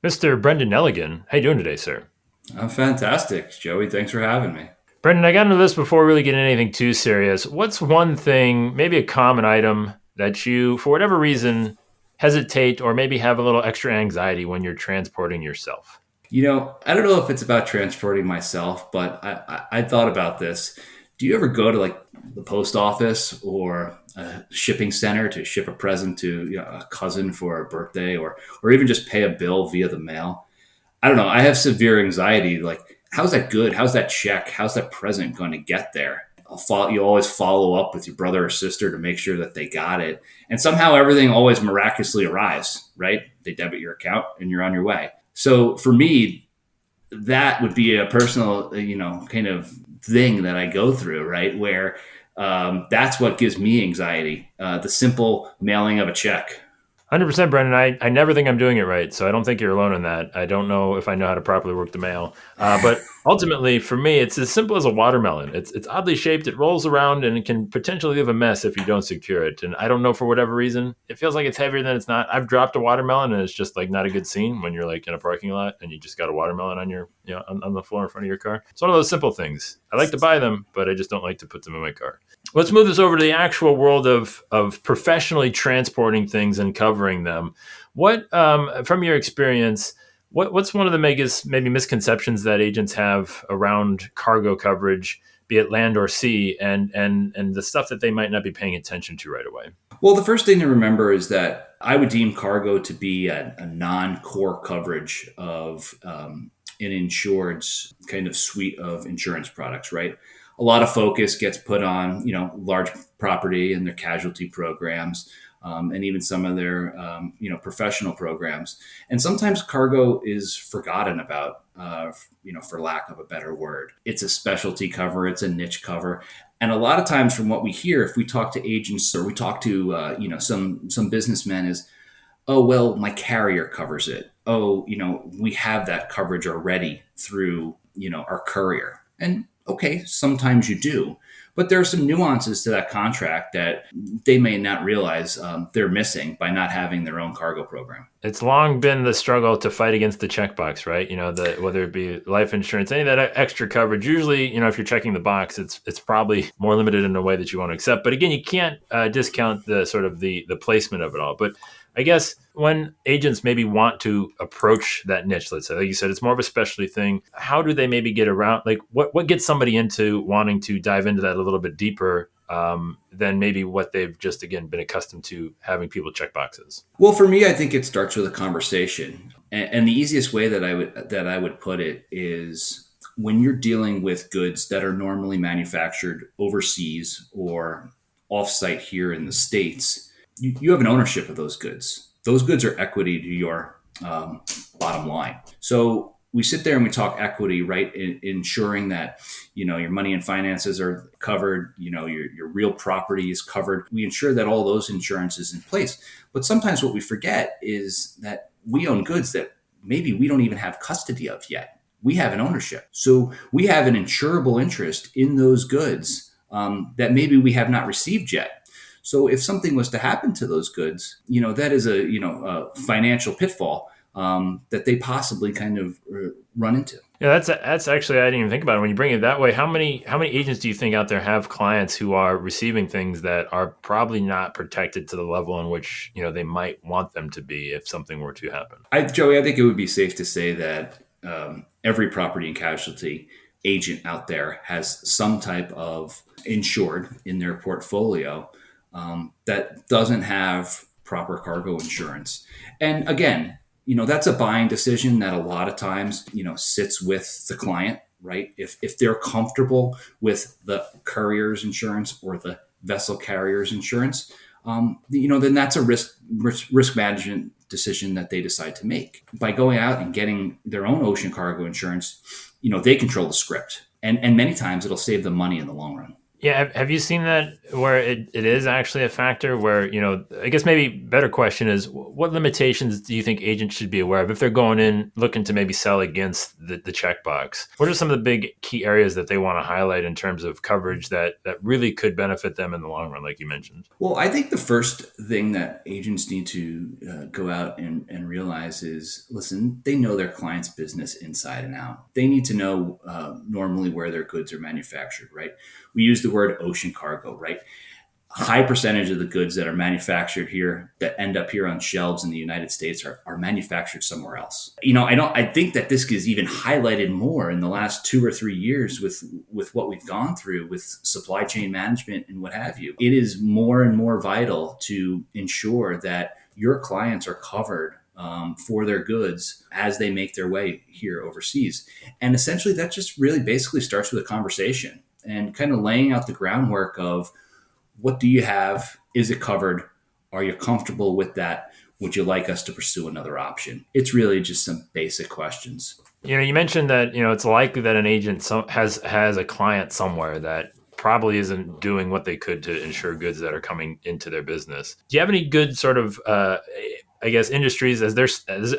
Mr. Brendan Neligan, how you doing today, sir? I'm fantastic, Joey. Thanks for having me. Brendan, I got into this before really getting anything too serious. What's one thing, maybe a common item that you, for whatever reason, hesitate or maybe have a little extra anxiety when you're transporting yourself? I don't know if it's about transporting myself, but I thought about this. Do you ever go to like the post office or a shipping center to ship a present to a cousin for a birthday, or even just pay a bill via the mail? I don't know. I have severe anxiety. Like, how's that good? How's that check? How's that present going to get there? You always follow up with your brother or sister to make sure that they got it. And somehow everything always miraculously arrives, right? They debit your account and you're on your way. So for me, that would be a personal, kind of thing that I go through, right? Where that's what gives me anxiety. The simple mailing of a check. 100%, Brendan. I never think I'm doing it right. So I don't think you're alone in that. I don't know if I know how to properly work the mail. But ultimately, for me, it's as simple as a watermelon. It's oddly shaped, it rolls around, and it can potentially leave a mess if you don't secure it. And I don't know for whatever reason. It feels like it's heavier than it's not. I've dropped a watermelon, and it's just like not a good scene when you're like in a parking lot and you just got a watermelon on your, on the floor in front of your car. It's one of those simple things. I like to buy them, but I just don't like to put them in my car. Let's move this over to the actual world of professionally transporting things and covering them. What, from your experience, what's one of the biggest maybe misconceptions that agents have around cargo coverage, be it land or sea, and the stuff that they might not be paying attention to right away? Well, the first thing to remember is that I would deem cargo to be a non-core coverage of an insured's kind of suite of insurance products, right? A lot of focus gets put on, large property and their casualty programs, and even some of their, professional programs. And sometimes cargo is forgotten about, for lack of a better word. It's a specialty cover, it's a niche cover. And a lot of times, from what we hear, if we talk to agents or we talk to some businessmen, is, oh well, my carrier covers it. Oh, we have that coverage already through our courier. And okay, sometimes you do, but there are some nuances to that contract that they may not realize they're missing by not having their own cargo program. It's long been the struggle to fight against the checkbox, right? Whether it be life insurance, any of that extra coverage. Usually, if you're checking the box, it's probably more limited in a way that you want to accept. But again, you can't discount the sort of the placement of it all. But I guess when agents maybe want to approach that niche, let's say, like you said, it's more of a specialty thing. How do they maybe get around? Like, what gets somebody into wanting to dive into that a little bit deeper than maybe what they've just again been accustomed to having people check boxes? Well, for me, I think it starts with a conversation, and the easiest way that I would put it is when you're dealing with goods that are normally manufactured overseas or offsite here in the states, you have an ownership of those goods. Those goods are equity to your bottom line. So we sit there and we talk equity, right? Ensuring that your money and finances are covered, your real property is covered. We ensure that all those insurance is in place. But sometimes what we forget is that we own goods that maybe we don't even have custody of yet. We have an ownership, so we have an insurable interest in those goods that maybe we have not received yet. So if something was to happen to those goods, that is a financial pitfall that they possibly kind of run into. Yeah, that's actually I didn't even think about it. When you bring it that way, how many agents do you think out there have clients who are receiving things that are probably not protected to the level in which they might want them to be if something were to happen? Joey, I think it would be safe to say that every property and casualty agent out there has some type of insured in their portfolio that doesn't have proper cargo insurance. And again, that's a buying decision that a lot of times, sits with the client, right? If they're comfortable with the courier's insurance or the vessel carrier's insurance, then that's a risk management decision that they decide to make. By going out and getting their own ocean cargo insurance, they control the script. And many times it'll save them money in the long run. Yeah, have you seen that where it is actually a factor where, I guess maybe better question is what limitations do you think agents should be aware of if they're going in looking to maybe sell against the checkbox? What are some of the big key areas that they want to highlight in terms of coverage that really could benefit them in the long run, like you mentioned? Well, I think the first thing that agents need to go out and realize is listen, they know their client's business inside and out. They need to know normally where their goods are manufactured, right? We use the word ocean cargo, right? High percentage of the goods that are manufactured here that end up here on shelves in the United States are manufactured somewhere else. I think that this is even highlighted more in the last 2 or 3 years with what we've gone through with supply chain management and what have you. It is more and more vital to ensure that your clients are covered for their goods as they make their way here overseas. And essentially that just really basically starts with a conversation and kind of laying out the groundwork of what do you have? Is it covered? Are you comfortable with that? Would you like us to pursue another option? It's really just some basic questions. You mentioned that it's likely that an agent has a client somewhere that probably isn't doing what they could to insure goods that are coming into their business. Do you have any good sort of I guess industries as they're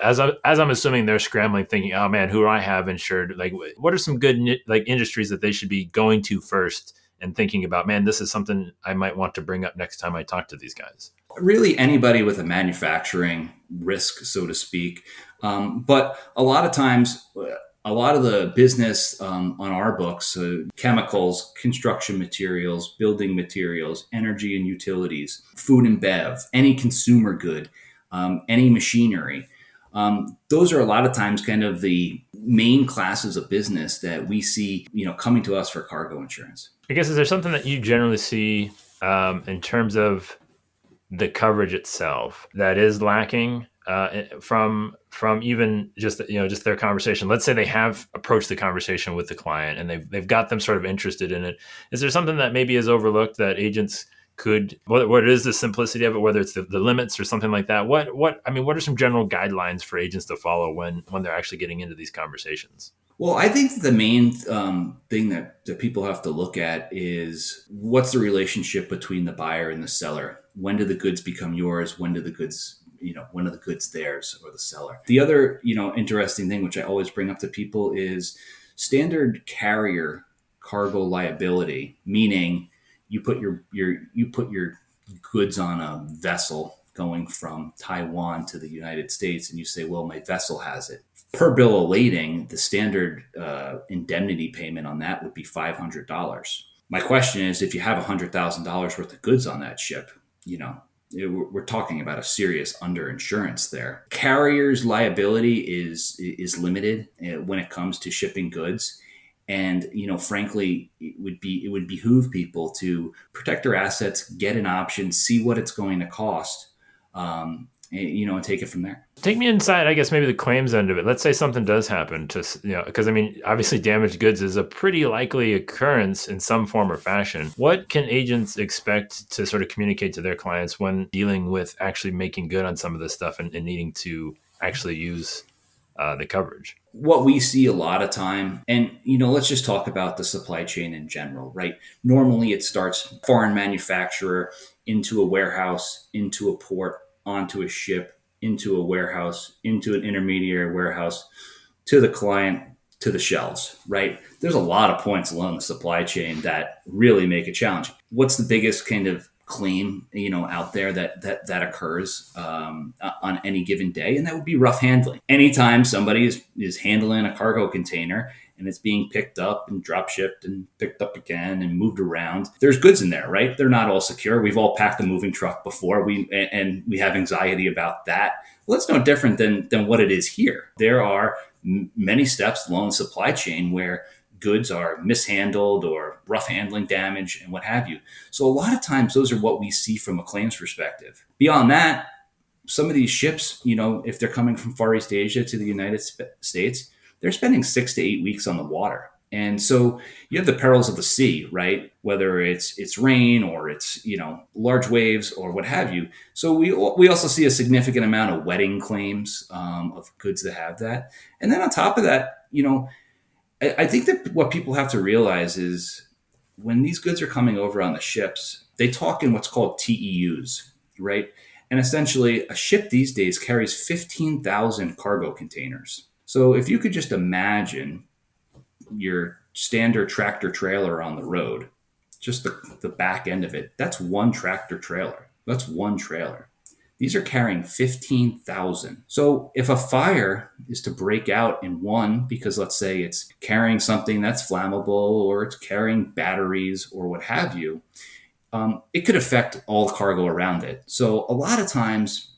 as I'm assuming they're scrambling, thinking, oh man, who do I have insured? Like, what are some good like industries that they should be going to first and thinking about? Man, this is something I might want to bring up next time I talk to these guys. Really, anybody with a manufacturing risk, so to speak. But a lot of times, a lot of the business on our books, chemicals, construction materials, building materials, energy and utilities, food and bev, any consumer good, any machinery. Those are a lot of times kind of the main classes of business that we see, coming to us for cargo insurance. I guess is there something that you generally see in terms of the coverage itself that is lacking from even just just their conversation? Let's say they have approached the conversation with the client and they've got them sort of interested in it. Is there something that maybe is overlooked that agents could, what is the simplicity of it, whether it's the limits or something like that? What are some general guidelines for agents to follow when they're actually getting into these conversations? Well, I think the main thing that people have to look at is what's the relationship between the buyer and the seller? When do the goods become yours? When do the goods, when are the goods theirs or the seller? The other, interesting thing, which I always bring up to people, is standard carrier cargo liability, meaning you put your goods on a vessel going from Taiwan to the United States, and you say, well, my vessel has it. Per bill of lading, the standard indemnity payment on that would be $500. My question is, if you have $100,000 worth of goods on that ship, we're talking about a serious underinsurance there. Carrier's liability is limited when it comes to shipping goods. And frankly, it would behoove people to protect their assets, get an option, see what it's going to cost, and take it from there. Take me inside, I guess, maybe the claims end of it. Let's say something does happen to, because obviously damaged goods is a pretty likely occurrence in some form or fashion. What can agents expect to sort of communicate to their clients when dealing with actually making good on some of this stuff and needing to actually use the coverage? What we see a lot of time, and let's just talk about the supply chain in general, right? Normally it starts foreign manufacturer into a warehouse, into a port, onto a ship, into a warehouse, into an intermediary warehouse, to the client, to the shelves, right? There's a lot of points along the supply chain that really make it challenging. What's the biggest kind of claim out there that occurs on any given day? And that would be rough handling. Anytime somebody is handling a cargo container and it's being picked up and drop shipped and picked up again and moved around, there's goods in there, right? They're not all secure. We've all packed a moving truck before, and we have anxiety about that. Well, it's no different than what it is here. There are many steps along the supply chain where goods are mishandled or rough handling damage and what have you. So a lot of times those are what we see from a claims perspective. Beyond that, some of these ships, if they're coming from Far East Asia to the United States, they're spending 6 to 8 weeks on the water. And so you have the perils of the sea, right? Whether it's rain or it's, large waves or what have you. So we also see a significant amount of wetting claims of goods that have that. And then on top of that, I think that what people have to realize is when these goods are coming over on the ships, they talk in what's called TEUs, right? And essentially, a ship these days carries 15,000 cargo containers. So if you could just imagine your standard tractor trailer on the road, just the back end of it, that's one tractor trailer. That's one trailer. These are carrying 15,000. So if a fire is to break out in one, because let's say it's carrying something that's flammable or it's carrying batteries or what have you, it could affect all the cargo around it. So a lot of times,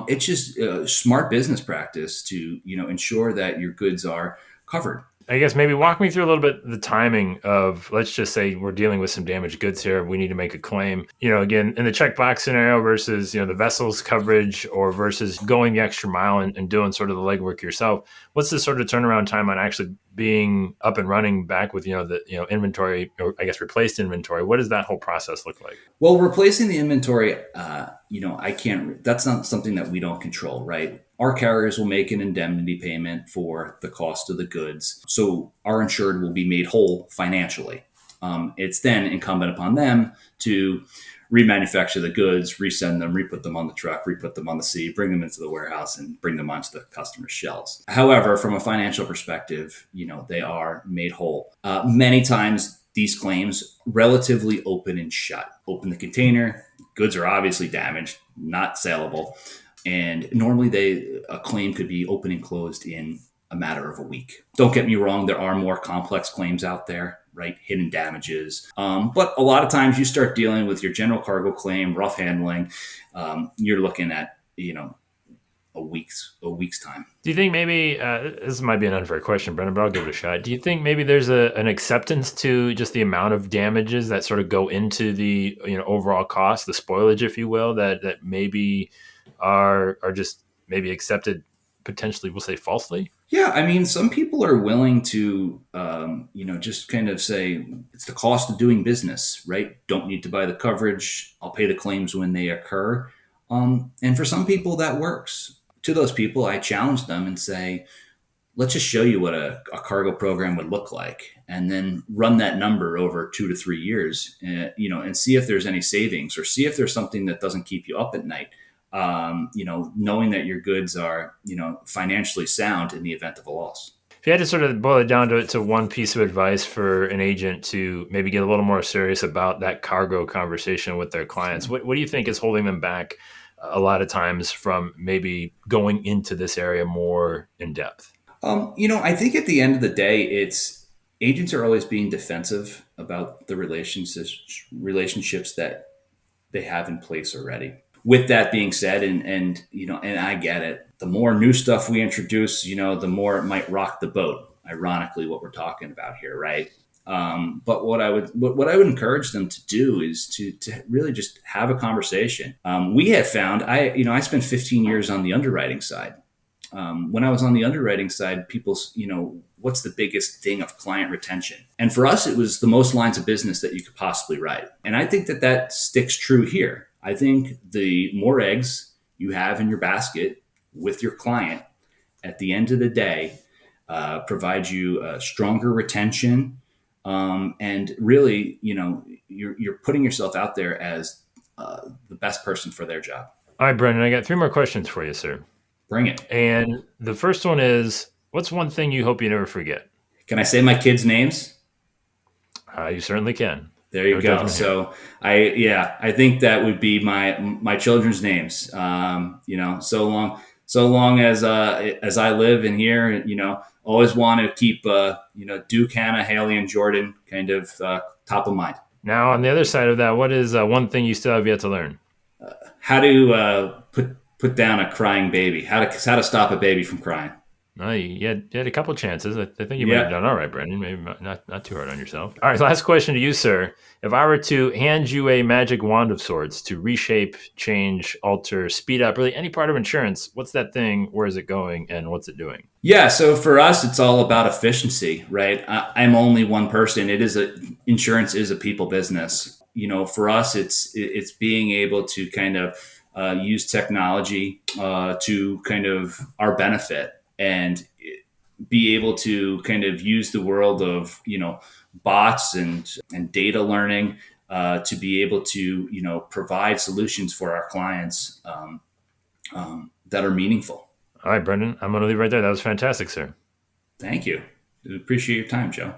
it's just smart business practice to ensure that your goods are covered. I guess maybe walk me through a little bit the timing of, let's just say we're dealing with some damaged goods here. We need to make a claim. Again, in the checkbox scenario versus, the vessel's coverage or versus going the extra mile and doing sort of the legwork yourself. What's the sort of turnaround time on actually being up and running back with, inventory, or I guess replaced inventory? What does that whole process look like? Well, replacing the inventory, I can't. That's not something that we don't control, right? Our carriers will make an indemnity payment for the cost of the goods, so our insured will be made whole financially. It's then incumbent upon them to remanufacture the goods, resend them, re-put them on the truck, re-put them on the sea, bring them into the warehouse, and bring them onto the customer's shelves. However, from a financial perspective, they are made whole. Many times, these claims relatively open and shut. Open the container, goods are obviously damaged, not saleable, and normally a claim could be open and closed in a matter of a week. Don't get me wrong, there are more complex claims out there, right? Hidden damages. But a lot of times you start dealing with your general cargo claim, rough handling. You're looking at, a week's time. Do you think maybe this might be an unfair question, Brendan, but I'll give it a shot. Do you think maybe there's an acceptance to just the amount of damages that sort of go into the overall cost, the spoilage, if you will, that maybe are just maybe accepted potentially, we'll say falsely? Yeah, I mean, some people are willing to, just kind of say it's the cost of doing business, right? Don't need to buy the coverage. I'll pay the claims when they occur. And for some people, that works. To those people, I challenge them and say, let's just show you what a cargo program would look like, and then run that number over 2 to 3 years, and see if there's any savings, or see if there's something that doesn't keep you up at night. Knowing that your goods are, financially sound in the event of a loss. If you had to sort of boil it down to one piece of advice for an agent to maybe get a little more serious about that cargo conversation with their clients, what do you think is holding them back a lot of times from maybe going into this area more in depth? I think at the end of the day, it's agents are always being defensive about the relationships that they have in place already. With that being said, and I get it, the more new stuff we introduce, the more it might rock the boat. Ironically, what we're talking about here, right? But what I would encourage them to do is to really just have a conversation. We have found I spent 15 years on the underwriting side. When I was on the underwriting side, what's the biggest thing of client retention? And for us, it was the most lines of business that you could possibly write. And I think that sticks true here. I think the more eggs you have in your basket with your client at the end of the day provides you a stronger retention. And really, you're putting yourself out there as the best person for their job. All right, Brendan, I got 3 more questions for you, sir. Bring it. And the first one is, what's one thing you hope you never forget? Can I say my kids' names? You certainly can. There you go. So I think that would be my children's names. So long as I live in here, always want to keep Duke, Hannah, Haley, and Jordan kind of top of mind. Now, on the other side of that, what is one thing you still have yet to learn? How to put down a crying baby. How to stop a baby from crying. You had a couple chances. I think you might have done all right, Brendan. Maybe not too hard on yourself. All right, last question to you, sir. If I were to hand you a magic wand of sorts to reshape, change, alter, speed up, really any part of insurance, what's that thing? Where is it going? And what's it doing? Yeah, so for us, it's all about efficiency, right? I'm only one person. Insurance is a people business. For us, it's being able to kind of use technology to kind of our benefit. And be able to kind of use the world of bots and data learning to be able to provide solutions for our clients that are meaningful. All right, Brendan, I'm going to leave right there. That was fantastic, sir. Thank you. Appreciate your time, Joe.